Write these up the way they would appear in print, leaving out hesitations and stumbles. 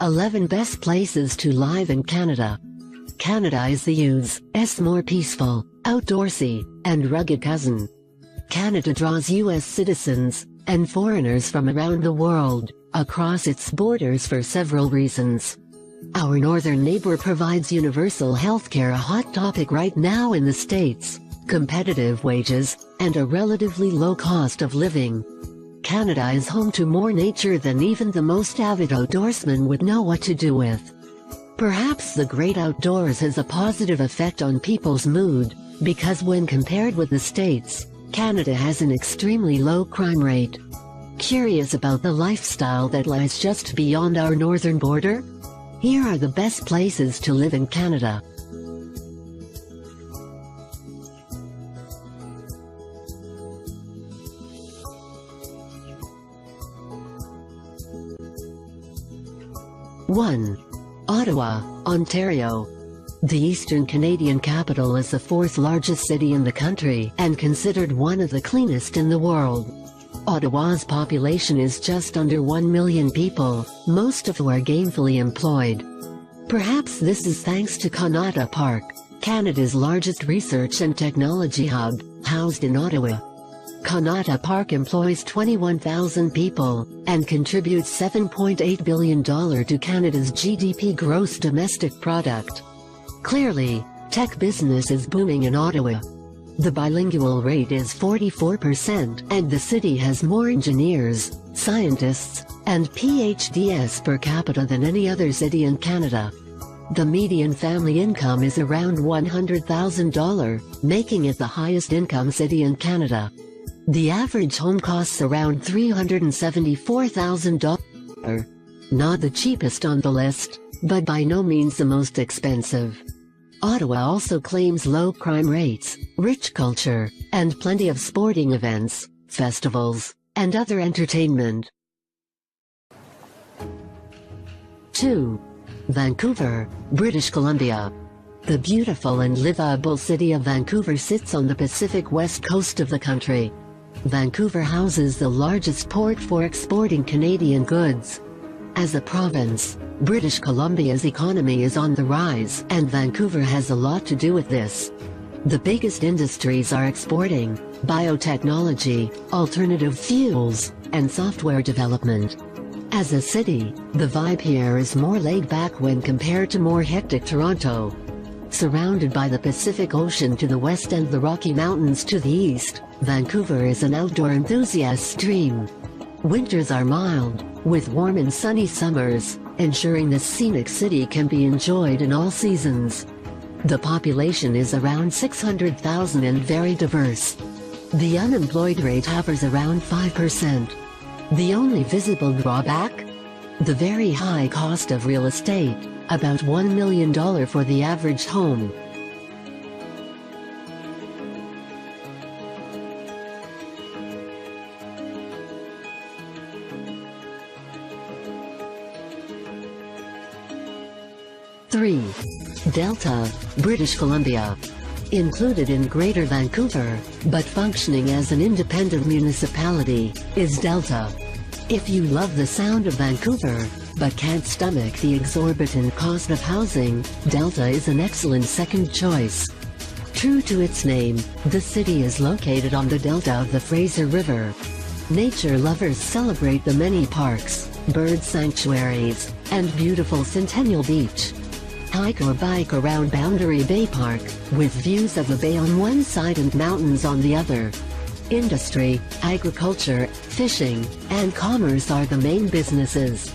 11 Best Places to Live in Canada. Canada is the U.S.'s more peaceful, outdoorsy, and rugged cousin. Canada draws U.S. citizens and foreigners from around the world across its borders for several reasons. Our northern neighbor provides universal healthcare, a hot topic right now in the States, competitive wages, and a relatively low cost of living. Canada is home to more nature than even the most avid outdoorsman would know what to do with. Perhaps the great outdoors has a positive effect on people's mood, because when compared with the States, Canada has an extremely low crime rate. Curious about the lifestyle that lies just beyond our northern border? Here are the best places to live in Canada. One. Ottawa, Ontario. The Eastern Canadian capital is the fourth largest city in the country and considered one of the cleanest in the world. Ottawa's population is just under 1 million people, most of who are gainfully employed. Perhaps this is thanks to Kanata Park, Canada's largest research and technology hub, housed in Ottawa. Kanata Park employs 21,000 people and contributes $7.8 billion to Canada's GDP, gross domestic product. Clearly, tech business is booming in Ottawa. The bilingual rate is 44%, and the city has more engineers, scientists, and PhDs per capita than any other city in Canada. The median family income is around $100,000, making it the highest income city in Canada. The average home costs around $374,000. Not the cheapest on the list, but by no means the most expensive. Ottawa also claims low crime rates, rich culture, and plenty of sporting events, festivals, and other entertainment. 2. Vancouver, British Columbia. The beautiful and livable city of Vancouver sits on the Pacific west coast of the country. Vancouver houses the largest port for exporting Canadian goods. As a province, British Columbia's economy is on the rise, and Vancouver has a lot to do with this. The biggest industries are exporting, biotechnology, alternative fuels, and software development. As a city, the vibe here is more laid back when compared to more hectic Toronto. Surrounded by the Pacific Ocean to the west and the Rocky Mountains to the east, Vancouver is an outdoor enthusiast's dream. Winters are mild, with warm and sunny summers, ensuring this scenic city can be enjoyed in all seasons. The population is around 600,000 and very diverse. The unemployed rate hovers around 5%. The only visible drawback? The very high cost of real estate, about $1 million for the average home. Three. Delta, British Columbia. Included in Greater Vancouver, but functioning as an independent municipality, is Delta. If you love the sound of Vancouver, but can't stomach the exorbitant cost of housing, Delta is an excellent second choice. True to its name, the city is located on the delta of the Fraser River. Nature lovers celebrate the many parks, bird sanctuaries, and beautiful Centennial Beach. Hike or bike around Boundary Bay Park, with views of the bay on one side and mountains on the other. Industry, agriculture, fishing, and commerce are the main businesses.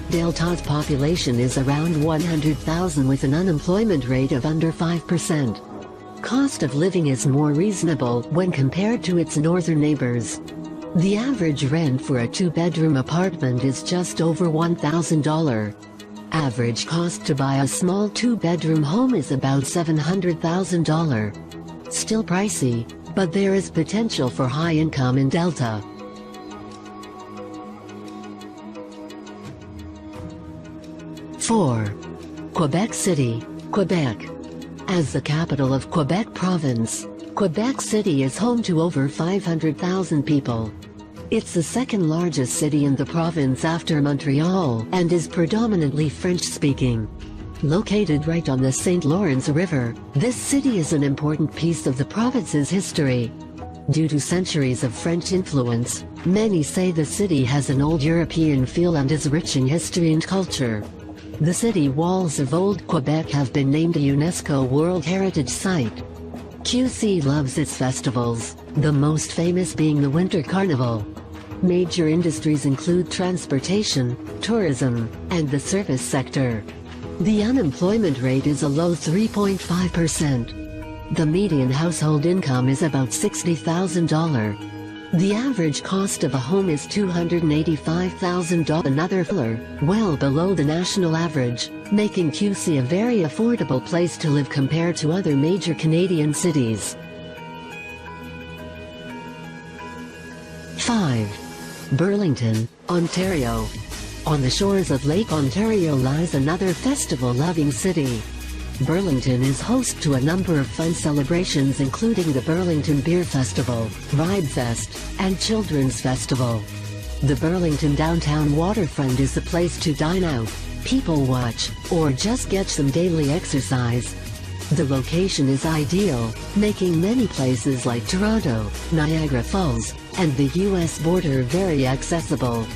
Delta's population is around 100,000 with an unemployment rate of under 5%. Cost of living is more reasonable when compared to its northern neighbors. The average rent for a two-bedroom apartment is just over $1,000. Average cost to buy a small two-bedroom home is about $700,000. Still pricey, but there is potential for high income in Delta. 4. Quebec City, Quebec. As the capital of Quebec Province, Quebec City is home to over 500,000 people. It's the second largest city in the province after Montreal and is predominantly French-speaking. Located right on the St. Lawrence River, this city is an important piece of the province's history. Due to centuries of French influence, many say the city has an old European feel and is rich in history and culture. The city walls of Old Quebec have been named a UNESCO World Heritage Site. QC loves its festivals, the most famous being the Winter Carnival. Major industries include transportation, tourism, and the service sector. The unemployment rate is a low 3.5%. The median household income is about $60,000. The average cost of a home is $285,000, another filler, well below the national average, making QC a very affordable place to live compared to other major Canadian cities. 5. Burlington, Ontario. On the shores of Lake Ontario lies another festival-loving city. Burlington is host to a number of fun celebrations including the Burlington Beer Festival, Ride Fest, and Children's Festival. The Burlington downtown waterfront is the place to dine out, people watch, or just get some daily exercise. The location is ideal, making many places like Toronto, Niagara Falls, and the US border very accessible.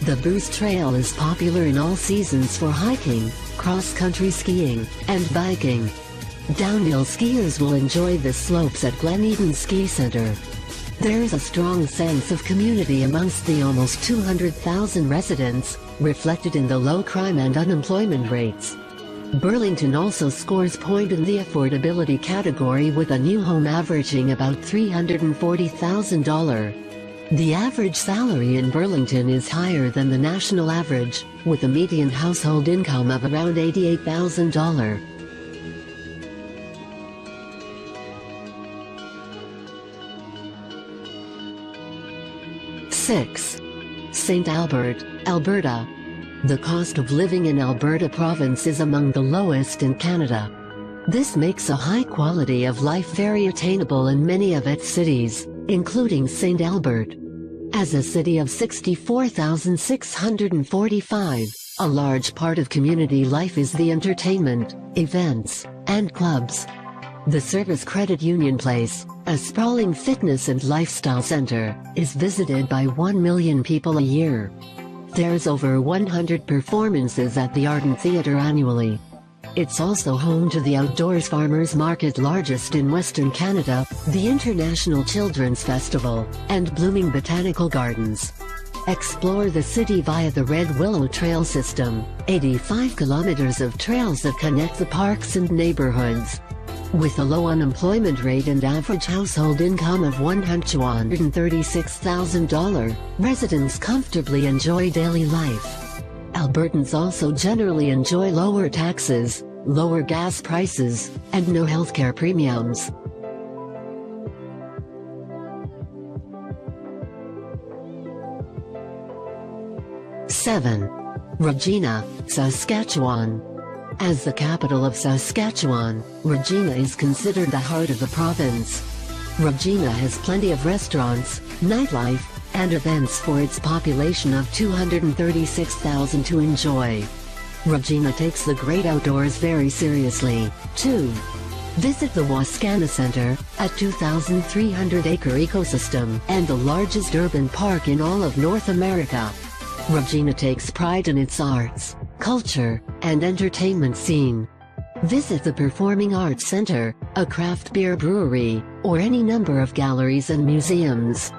The Bruce Trail is popular in all seasons for hiking, cross-country skiing, and biking. Downhill skiers will enjoy the slopes at Glen Eden Ski Center. There's a strong sense of community amongst the almost 200,000 residents, reflected in the low crime and unemployment rates. Burlington also scores point in the affordability category with a new home averaging about $340,000. The average salary in Burlington is higher than the national average, with a median household income of around $88,000. 6. St. Albert, Alberta. The cost of living in Alberta province is among the lowest in Canada. This makes a high quality of life very attainable in many of its cities, including St. Albert. As a city of 64,645, a large part of community life is the entertainment, events, and clubs. The Service Credit Union Place, a sprawling fitness and lifestyle center, is visited by 1 million people a year. There's over 100 performances at the Ardent Theatre annually. It's also home to the Outdoors Farmers Market, largest in Western Canada, the International Children's Festival, and blooming botanical gardens. Explore the city via the Red Willow Trail system, 85 kilometers of trails that connect the parks and neighborhoods. With a low unemployment rate and average household income of $136,000, residents comfortably enjoy daily life. Albertans also generally enjoy lower taxes, lower gas prices, and no healthcare premiums. 7. Regina, Saskatchewan. As the capital of Saskatchewan, Regina is considered the heart of the province. Regina has plenty of restaurants, nightlife, and events for its population of 236,000 to enjoy. Regina takes the great outdoors very seriously, too. Visit the Wascana Center, a 2,300-acre ecosystem and the largest urban park in all of North America. Regina takes pride in its arts, culture, and entertainment scene. Visit the Performing Arts Center, a craft beer brewery, or any number of galleries and museums.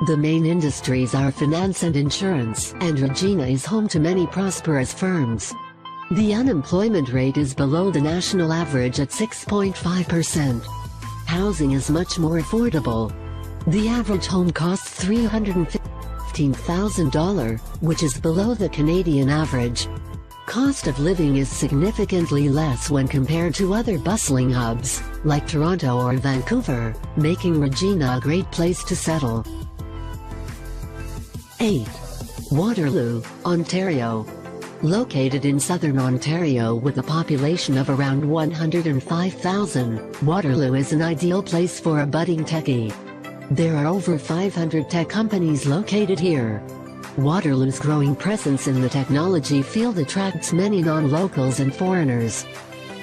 The main industries are finance and insurance, and Regina is home to many prosperous firms. The unemployment rate is below the national average at 6.5%. Housing is much more affordable. The average home costs $315,000, which is below the Canadian average. Cost of living is significantly less when compared to other bustling hubs, like Toronto or Vancouver, making Regina a great place to settle. 8. Waterloo, Ontario. Located in southern Ontario with a population of around 105,000, Waterloo is an ideal place for a budding techie. There are over 500 tech companies located here. Waterloo's growing presence in the technology field attracts many non-locals and foreigners.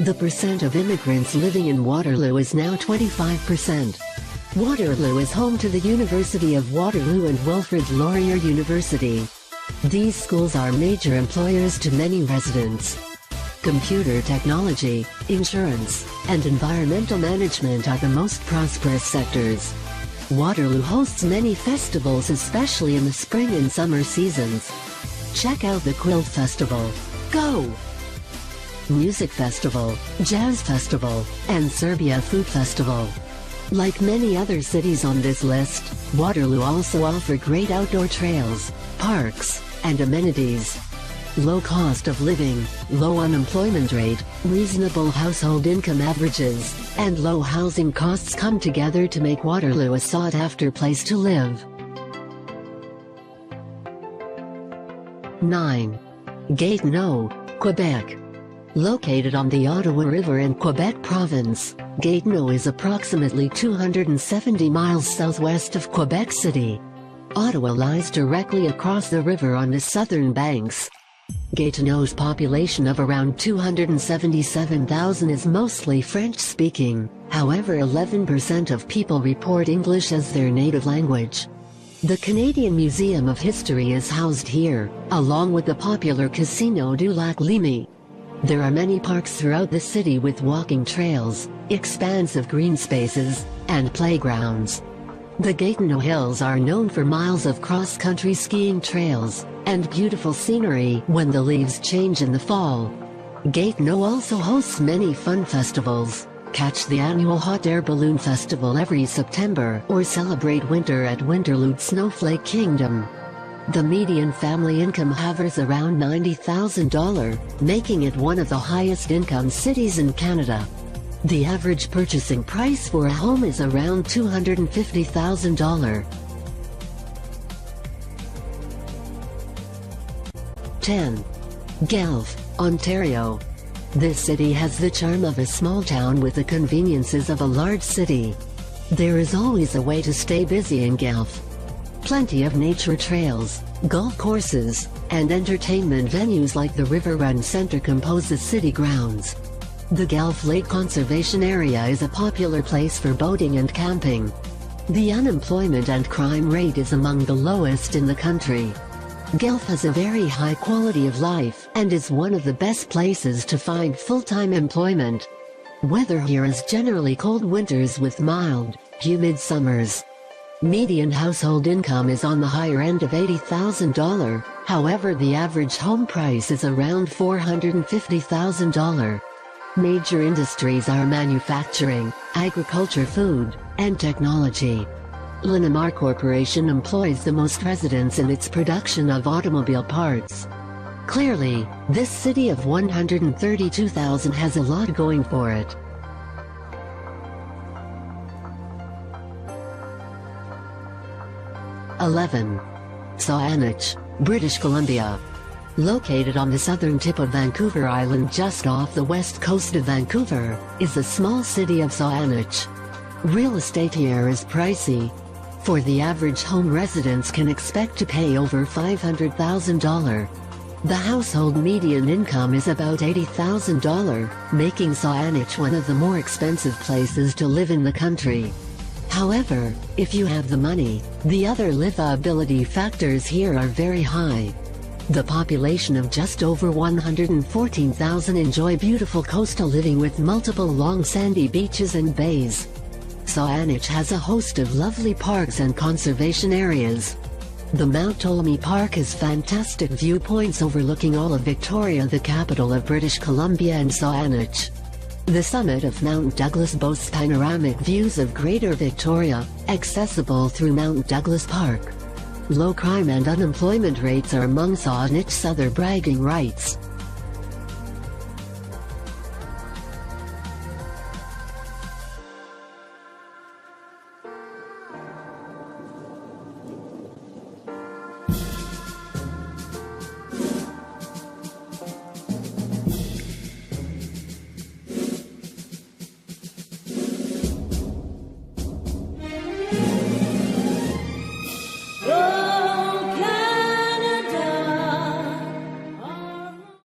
The percent of immigrants living in Waterloo is now 25%. Waterloo is home to the University of Waterloo and Wilfrid Laurier University. These schools are major employers to many residents. Computer technology, insurance, and environmental management are the most prosperous sectors. Waterloo hosts many festivals, especially in the spring and summer seasons. Check out the Quilt Festival. Go! Music Festival, Jazz Festival, and Serbia Food Festival. Like many other cities on this list, Waterloo also offers great outdoor trails, parks, and amenities. Low cost of living, low unemployment rate, reasonable household income averages, and low housing costs come together to make Waterloo a sought-after place to live. 9. Gatineau, Quebec. Located on the Ottawa River in Quebec Province, Gatineau is approximately 270 miles southwest of Quebec City. Ottawa lies directly across the river on the southern banks. Gatineau's population of around 277,000 is mostly French-speaking, however 11% of people report English as their native language. The Canadian Museum of History is housed here, along with the popular Casino du Lac Lémy. There are many parks throughout the city with walking trails, expansive green spaces, and playgrounds. The Gatineau Hills are known for miles of cross-country skiing trails, and beautiful scenery when the leaves change in the fall. Gatineau also hosts many fun festivals. Catch the annual Hot Air Balloon Festival every September, or celebrate winter at Winterlude Snowflake Kingdom. The median family income hovers around $90,000, making it one of the highest income cities in Canada. The average purchasing price for a home is around $250,000. 10. Guelph, Ontario. This city has the charm of a small town with the conveniences of a large city. There is always a way to stay busy in Guelph. Plenty of nature trails, golf courses, and entertainment venues like the River Run Center compose the city grounds. The Guelph Lake Conservation Area is a popular place for boating and camping. The unemployment and crime rate is among the lowest in the country. Guelph has a very high quality of life and is one of the best places to find full-time employment. Weather here is generally cold winters with mild, humid summers. Median household income is on the higher end of $80,000, however the average home price is around $450,000. Major industries are manufacturing, agriculture, food, and technology. Linamar Corporation employs the most residents in its production of automobile parts. Clearly, this city of 132,000 has a lot going for it. 11. Saanich, British Columbia. Located on the southern tip of Vancouver Island just off the west coast of Vancouver, is the small city of Saanich. Real estate here is pricey. For the average home, residents can expect to pay over $500,000. The household median income is about $80,000, making Saanich one of the more expensive places to live in the country. However, if you have the money, the other livability factors here are very high. The population of just over 114,000 enjoy beautiful coastal living with multiple long sandy beaches and bays. Saanich has a host of lovely parks and conservation areas. The Mount Ptolemy Park has fantastic viewpoints overlooking all of Victoria, the capital of British Columbia, and Saanich. The summit of Mount Douglas boasts panoramic views of Greater Victoria, accessible through Mount Douglas Park. Low crime and unemployment rates are among Saanich's other bragging rights.